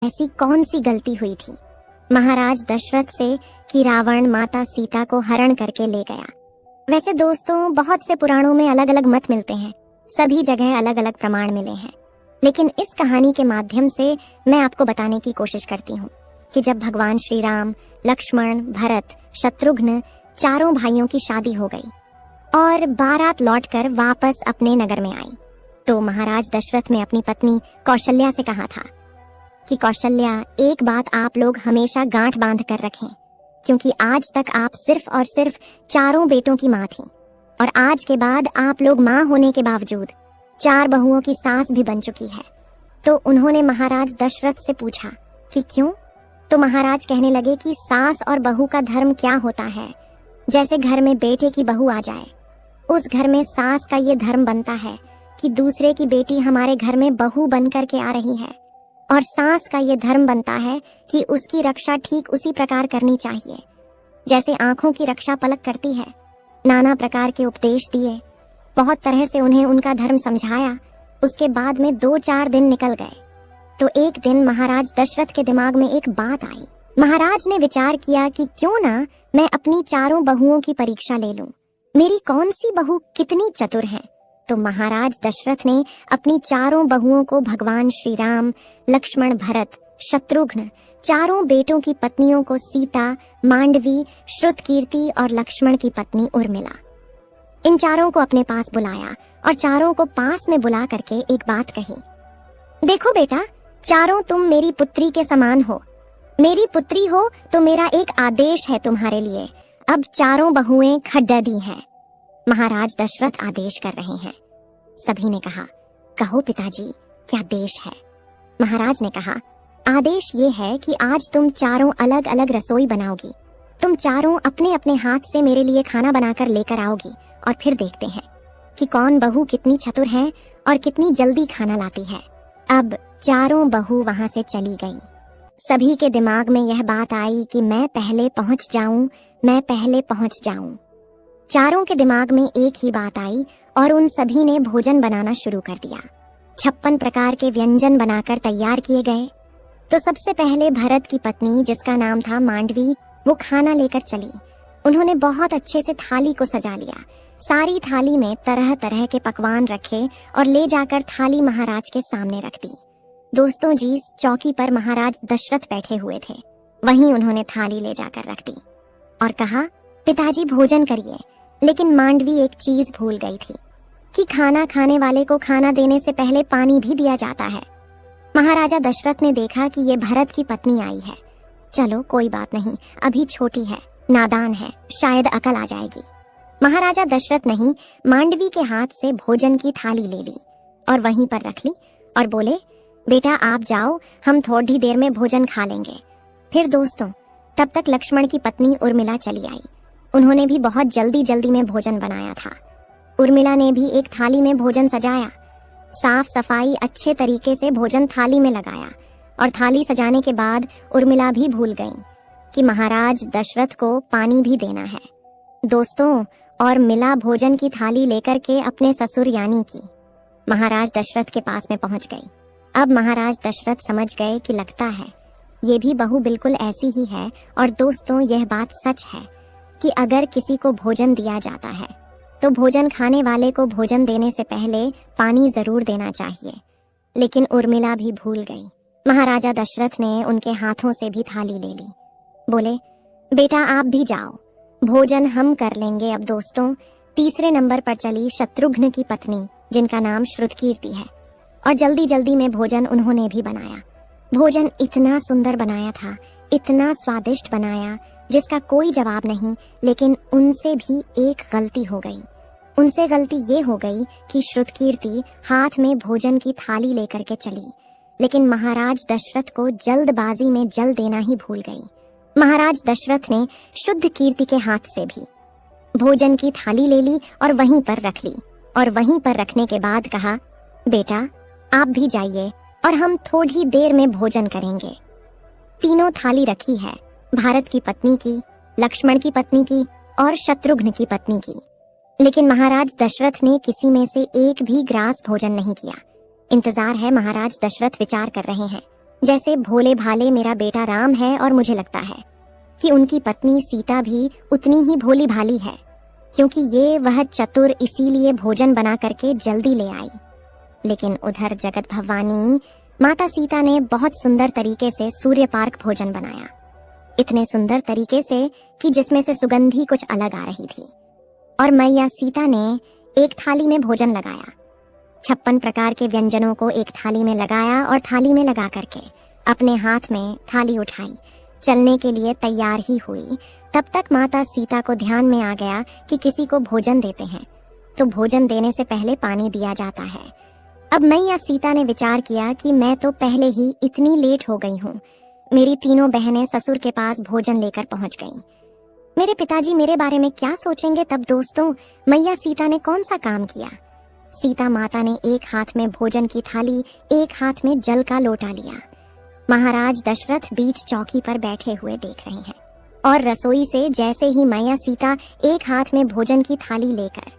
ऐसी कौन सी गलती हुई थी महाराज दशरथ से कि रावण माता सीता को हरण करके ले गया। वैसे दोस्तों, बहुत से पुराणों में अलग अलग मत मिलते हैं, सभी जगह अलग अलग प्रमाण मिले हैं, लेकिन इस कहानी के माध्यम से मैं आपको बताने की कोशिश करती हूँ कि जब भगवान श्री राम, लक्ष्मण, भरत, शत्रुघ्न चारों भाइयों की शादी हो गई और बारात लौटकर वापस अपने नगर में आई, तो महाराज दशरथ ने अपनी पत्नी कौशल्या से कहा था कि कौशल्या, एक बात आप लोग हमेशा गांठ बांध कर रखें, क्योंकि आज तक आप सिर्फ और सिर्फ चारों बेटों की माँ थी और आज के बाद आप लोग माँ होने के बावजूद 4 बहुओं की सास भी बन चुकी है। तो उन्होंने महाराज दशरथ से पूछा कि क्यों? तो महाराज कहने लगे कि सास और बहू का धर्म क्या होता है। जैसे घर में बेटे की बहू आ जाए, उस घर में सास का ये धर्म बनता है कि दूसरे की बेटी हमारे घर में बहू बन करके आ रही है, और सास का ये धर्म बनता है कि उसकी रक्षा ठीक उसी प्रकार करनी चाहिए जैसे आंखों की रक्षा पलक करती है। नाना प्रकार के उपदेश दिए, बहुत तरह से उन्हें उनका धर्म समझाया। उसके बाद में 2-4 दिन निकल गए, तो एक दिन महाराज दशरथ के दिमाग में एक बात आई। महाराज ने विचार किया कि क्यों ना मैं अपनी चारों बहुओं की परीक्षा ले लूं, मेरी कौन सी बहू कितनी चतुर है। तो महाराज दशरथ ने अपनी चारों बहुओं को भगवान श्री राम, लक्ष्मण, भरत, शत्रुघ्न चारों बेटों की पत्नियों को सीता, मांडवी, श्रुतकीर्ति और लक्ष्मण की पत्नी उर्मिला, इन चारों को अपने पास बुलाया और चारों को पास में बुला करके एक बात कही। देखो बेटा, चारों तुम मेरी पुत्री के समान हो, मेरी पुत्री हो तो मेरा एक आदेश है तुम्हारे लिए, अब चारों बहुएं खड्डडी हैं। महाराज दशरथ आदेश कर रहे हैं। सभी ने कहा, कहो पिताजी, क्या देश है? महाराज ने कहा, आदेश ये है कि आज तुम चारों अलग अलग रसोई बनाओगी। तुम चारों अपने अपने हाथ से मेरे लिए खाना बनाकर लेकर आओगी और फिर देखते हैं कि कौन बहू कितनी चतुर है और कितनी जल्दी खाना लाती है। अब चारों बहू वहां से चली गई। सभी के दिमाग में यह बात आई कि मैं पहले पहुंच जाऊं, मैं पहले पहुंच जाऊं। चारों के दिमाग में एक ही बात आई और उन सभी ने भोजन बनाना शुरू कर दिया। 56 प्रकार के व्यंजन बनाकर तैयार किए गए। तो सबसे पहले भरत की पत्नी, जिसका नाम था मांडवी, वो खाना लेकर चली। उन्होंने बहुत अच्छे से थाली को सजा लिया, सारी थाली में तरह तरह के पकवान रखे और ले जाकर थाली महाराज के सामने रख दी। दोस्तों जी, चौकी पर महाराज दशरथ बैठे हुए थे, वहीं उन्होंने थाली ले जाकर रख दी और कहा, पिताजी भोजन करिए। लेकिन मांडवी एक चीज भूल गई थी कि खाना खाने वाले को खाना देने से पहले पानी भी दिया जाता है। महाराजा दशरथ ने देखा कि ये भरत की पत्नी आई है, चलो कोई बात नहीं, अभी छोटी है, नादान है, शायद अकल आ जाएगी। महाराजा दशरथ नहीं, मांडवी के हाथ से भोजन की थाली ले ली और वहीं पर रख ली और बोले, बेटा आप जाओ, हम थोड़ी देर में भोजन खा लेंगे। फिर दोस्तों, तब तक लक्ष्मण की पत्नी उर्मिला चली आई। उन्होंने भी बहुत जल्दी जल्दी में भोजन बनाया था। उर्मिला ने भी एक थाली में भोजन सजाया, साफ सफाई अच्छे तरीके से भोजन थाली में लगाया और थाली सजाने के बाद उर्मिला भी भूल गई कि महाराज दशरथ को पानी भी देना है। दोस्तों, और मिला भोजन की थाली लेकर के अपने ससुर यानी कि महाराज दशरथ के पास में पहुंच गई। अब महाराज दशरथ समझ गए कि लगता है ये भी बहू बिल्कुल ऐसी ही है। और दोस्तों, यह बात सच है कि अगर किसी को भोजन दिया जाता है तो भोजन खाने वाले को भोजन देने से पहले पानी जरूर देना चाहिए। लेकिन उर्मिला भी भूल गई। महाराजा दशरथ ने उनके हाथों से भी थाली ले ली। बोले, बेटा आप भी जाओ, भोजन हम कर लेंगे। अब दोस्तों, तीसरे नंबर पर चली शत्रुघ्न की पत्नी, जिनका नाम श्रुतकीर्ति है, और जल्दी जल्दी में भोजन उन्होंने भी बनाया। भोजन इतना सुंदर बनाया था, इतना स्वादिष्ट बनाया, जिसका कोई जवाब नहीं। लेकिन उनसे भी एक गलती हो गई। उनसे गलती ये हो गई कि श्रुतकीर्ति हाथ में भोजन की थाली लेकर के चली, लेकिन महाराज दशरथ को जल्दबाजी में जल देना ही भूल गई। महाराज दशरथ ने शुद्ध कीर्ति के हाथ से भी भोजन की थाली ले ली और वहीं पर रख ली, और वहीं पर रखने के बाद कहा, बेटा आप भी जाइए और हम थोड़ी देर में भोजन करेंगे। तीनों थाली रखी है, भारत की पत्नी की, लक्ष्मण की पत्नी की और शत्रुघ्न की पत्नी की। लेकिन महाराज दशरथ ने किसी में से एक भी ग्रास भोजन नहीं किया। इंतजार है, महाराज दशरथ विचार कर रहे हैं। जैसे भोले भाले मेरा बेटा राम है और मुझे लगता है कि उनकी पत्नी सीता भी उतनी ही भोली भाली है, क्योंकि ये वह चतुर इसीलिए भोजन बना करके जल्दी ले आई। लेकिन उधर जगत भवानी माता सीता ने बहुत सुंदर तरीके से सूर्य पार्क भोजन बनाया, इतने सुंदर तरीके से कि जिसमें से सुगंध ही कुछ अलग आ रही थी। और मैया सीता ने एक थाली में भोजन लगाया, 56 प्रकार के व्यंजनों को एक थाली में लगाया और थाली में लगा करके अपने हाथ में थाली उठाई, चलने के लिए तैयार ही हुई। तब तक माता सीता को ध्यान में आ गया कि किसी को भोजन देते हैं तो भोजन देने से पहले पानी दिया जाता है। अब मैया सीता ने विचार किया कि मैं तो पहले ही इतनी लेट हो गई हूँ, मेरी तीनों बहनें ससुर के पास भोजन लेकर पहुंच गईं। मेरे पिताजी मेरे बारे में क्या सोचेंगे। तब दोस्तों मैया सीता ने कौन सा काम किया। सीता माता ने एक हाथ में भोजन की थाली, एक हाथ में जल का लोटा लिया। महाराज दशरथ बीच चौकी पर बैठे हुए देख रहे हैं और रसोई से जैसे ही मैया सीता एक हाथ में भोजन की थाली लेकर,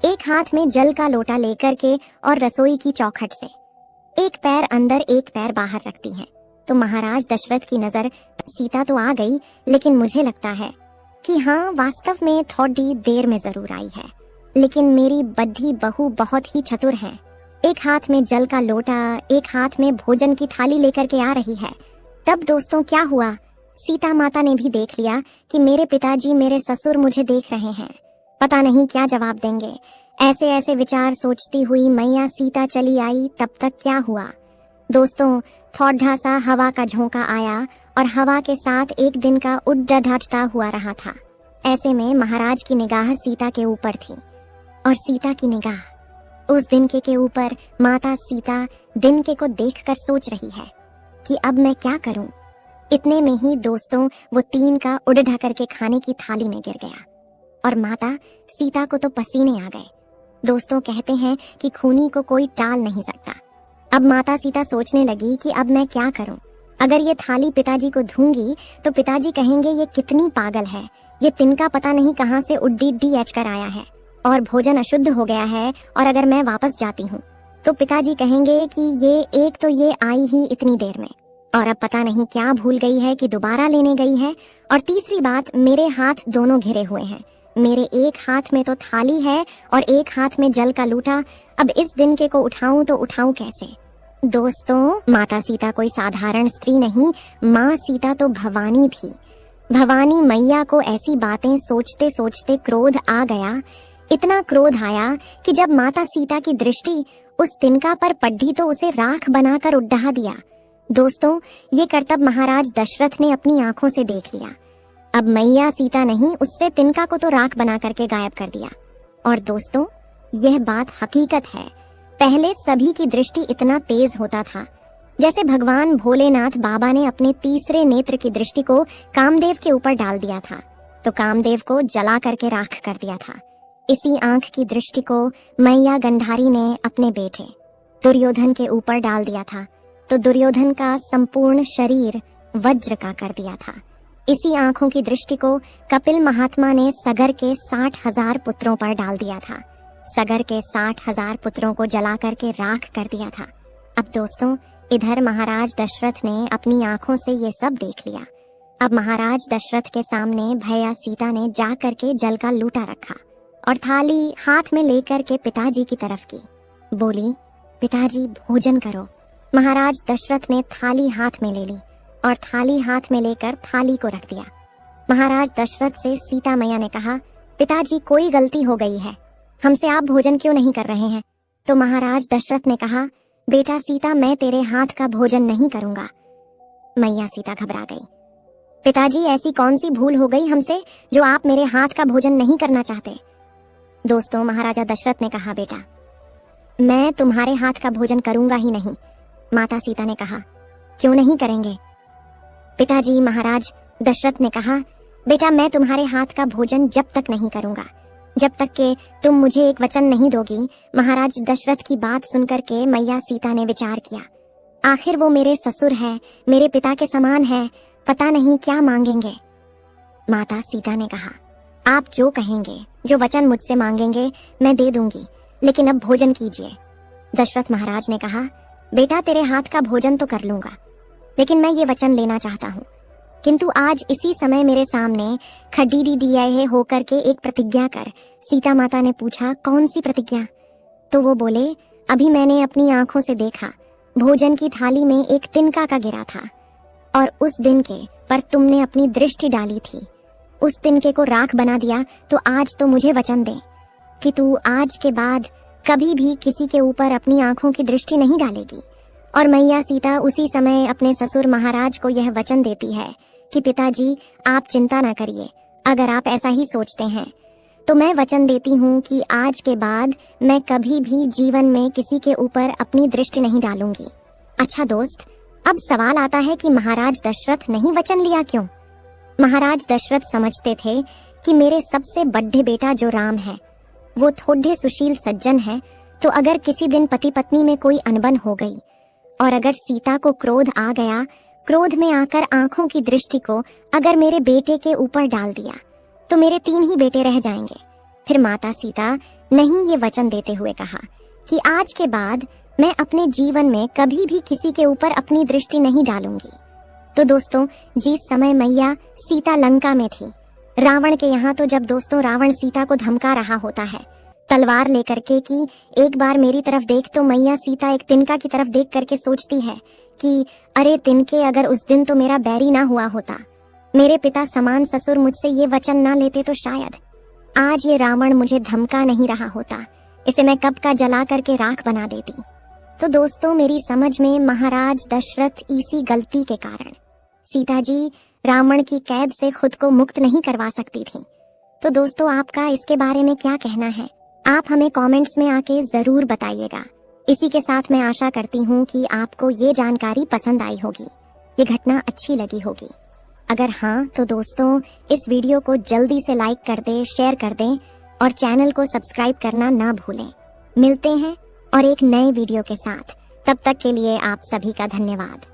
एक हाथ में जल का लोटा लेकर के और रसोई की चौखट से एक पैर अंदर एक पैर बाहर रखती हैं, तो महाराज दशरथ की नजर सीता तो आ गई, लेकिन मुझे लगता है कि हाँ, वास्तव में थोड़ी देर में जरूर आई है, लेकिन मेरी बड्ढी बहू बहुत ही चतुर है। एक हाथ में जल का लोटा, एक हाथ में भोजन की थाली लेकर के आ रही है। तब दोस्तों क्या हुआ, सीता माता ने भी देख लिया कि मेरे पिताजी, मेरे ससुर मुझे देख रहे हैं, पता नहीं क्या जवाब देंगे। ऐसे ऐसे विचार सोचती हुई मैया सीता चली आई। तब तक क्या हुआ दोस्तों, थोड़ा सा हवा का झोंका आया और हवा के साथ एक दिन का उड्डा हुआ रहा था। ऐसे में महाराज की निगाह सीता के ऊपर थी और सीता की निगाह उस दिन के ऊपर। माता सीता दिन के को देखकर सोच रही है कि अब मैं क्या करूं। इतने में ही दोस्तों वो 3 का उड़ करके खाने की थाली में गिर गया और माता सीता को तो पसीने आ गए। दोस्तों कहते हैं कि खूनी को कोई टाल नहीं सकता। अब माता सीता सोचने लगी कि अब मैं क्या करूं। अगर ये थाली पिताजी को दूंगी तो पिताजी कहेंगे ये कितनी पागल है, ये तिनका पता नहीं कहां से उड्डी एच कर आया है और भोजन अशुद्ध हो गया है। और अगर मैं वापस जाती हूँ तो पिताजी कहेंगे कि ये आई ही इतनी देर में और अब पता नहीं क्या भूल गई है कि दोबारा लेने गई है। और तीसरी बात, मेरे हाथ दोनों घिरे हुए हैं, मेरे एक हाथ में तो थाली है और एक हाथ में जल का लूटा। अब इस दिन के को उठाऊं तो उठाऊं कैसे। दोस्तों माता सीता कोई साधारण स्त्री नहीं, माँ सीता तो भवानी थी। भवानी मैया को ऐसी बातें सोचते सोचते क्रोध आ गया। इतना क्रोध आया कि जब माता सीता की दृष्टि उस तिनका पर पड़ी तो उसे राख बनाकर उड़ा दिया। दोस्तों ये करतब महाराज दशरथ ने अपनी आंखों से देख लिया। अब मैया सीता नहीं, उससे तिनका को तो राख बना करके गायब कर दिया। और दोस्तों यह बात हकीकत है, पहले सभी की दृष्टि इतना तेज होता था जैसे भगवान भोलेनाथ बाबा ने अपने तीसरे नेत्र की दृष्टि को कामदेव के ऊपर डाल दिया था तो कामदेव को जला करके राख कर दिया था। इसी आंख की दृष्टि को मैया गंधारी ने अपने बेटे दुर्योधन के ऊपर डाल दिया था तो दुर्योधन का संपूर्ण शरीर वज्र का कर दिया था। इसी आंखों की दृष्टि को कपिल महात्मा ने सगर के 60,000 पुत्रों पर डाल दिया था। सगर के 60,000 पुत्रों को जला करके राख कर दिया था। अब दोस्तों इधर महाराज दशरथ ने अपनी आंखों से ये सब देख लिया। अब महाराज दशरथ के सामने भैया सीता ने जा करके जल का लूटा रखा और थाली हाथ में लेकर के पिताजी की तरफ की, बोली पिताजी भोजन करो। महाराज दशरथ ने थाली हाथ में ले ली और थाली हाथ में लेकर थाली को रख दिया। महाराज दशरथ से सीता मैया ने कहा, पिताजी कोई गलती हो गई है, हमसे आप भोजन क्यों नहीं कर रहे हैं। तो महाराज दशरथ ने कहा, बेटा सीता मैं तेरे हाथ का भोजन नहीं करूंगा। मैया सीता घबरा गई। पिताजी ऐसी कौन सी भूल हो गई हमसे जो आप मेरे हाथ का भोजन नहीं करना चाहते। दोस्तों महाराजा दशरथ ने कहा, बेटा मैं तुम्हारे हाथ का भोजन करूंगा ही नहीं। माता सीता ने कहा, क्यों नहीं करेंगे। पिताजी महाराज दशरथ ने कहा, बेटा मैं तुम्हारे हाथ का भोजन जब तक नहीं करूंगा जब तक कि तुम मुझे एक वचन नहीं दोगी। महाराज दशरथ की बात सुनकर के मैया सीता ने विचार किया, आखिर वो मेरे ससुर है, मेरे पिता के समान है, पता नहीं क्या मांगेंगे। माता सीता ने कहा, आप जो कहेंगे, जो वचन मुझसे मांगेंगे मैं दे दूंगी, लेकिन अब भोजन कीजिए। दशरथ महाराज ने कहा, बेटा तेरे हाथ का भोजन तो कर लूंगा, लेकिन मैं ये वचन लेना चाहता हूँ। किंतु आज इसी समय मेरे सामने खड्डी डी होकर के एक प्रतिज्ञा कर। सीता माता ने पूछा, कौन सी प्रतिज्ञा? तो वो बोले, अभी मैंने अपनी आंखों से देखा, भोजन की थाली में एक तिनका का गिरा था और उस दिन के पर तुमने अपनी दृष्टि डाली थी, उस तिनके को राख बना दिया। तो आज तो मुझे वचन दे कि तू आज के बाद कभी भी किसी के ऊपर अपनी आंखों की दृष्टि नहीं डालेगी। और मैया सीता उसी समय अपने ससुर महाराज को यह वचन देती है कि पिताजी, आप चिंता ना करिए, अगर आप ऐसा ही सोचते हैं तो मैं वचन देती हूँ कि आज के बाद मैं कभी भी जीवन में किसी के ऊपर अपनी दृष्टि नहीं डालूंगी। अच्छा दोस्त, अब सवाल आता है कि महाराज दशरथ नहीं वचन लिया क्यों? महाराज दशरथ समझते थे कि मेरे सबसे बड़े बेटा जो राम है वो थोड़े सुशील सज्जन है, तो अगर किसी दिन पति पत्नी में कोई अनबन हो गई और अगर सीता को क्रोध आ गया, क्रोध में आकर आंखों की दृष्टि को अगर मेरे बेटे के ऊपर डाल दिया तो मेरे 3 ही बेटे रह जाएंगे। फिर माता सीता ने ये वचन देते हुए कहा कि आज के बाद मैं अपने जीवन में कभी भी किसी के ऊपर अपनी दृष्टि नहीं डालूंगी। तो दोस्तों, जिस समय मैया सीता लंका में थी, रावण के यहाँ, तो जब दोस्तों रावण सीता को धमका रहा होता है तलवार लेकर के कि एक बार मेरी तरफ देख, तो मैया सीता एक तिनका की तरफ देख करके सोचती है कि अरे तिनके, अगर उस दिन तो मेरा बैरी ना हुआ होता, मेरे पिता समान ससुर मुझसे ये वचन ना लेते, तो शायद आज ये रावण मुझे धमका नहीं रहा होता, इसे मैं कब का जला करके राख बना देती। तो दोस्तों, मेरी समझ में महाराज दशरथ इसी गलती के कारण सीता जी रावण की कैद से खुद को मुक्त नहीं करवा सकती थी। तो दोस्तों, आपका इसके बारे में क्या कहना है? आप हमें कमेंट्स में आके जरूर बताइएगा। इसी के साथ मैं आशा करती हूँ कि आपको ये जानकारी पसंद आई होगी, ये घटना अच्छी लगी होगी। अगर हाँ, तो दोस्तों इस वीडियो को जल्दी से लाइक कर दें, शेयर कर दें और चैनल को सब्सक्राइब करना ना भूलें। मिलते हैं और एक नए वीडियो के साथ, तब तक के लिए आप सभी का धन्यवाद।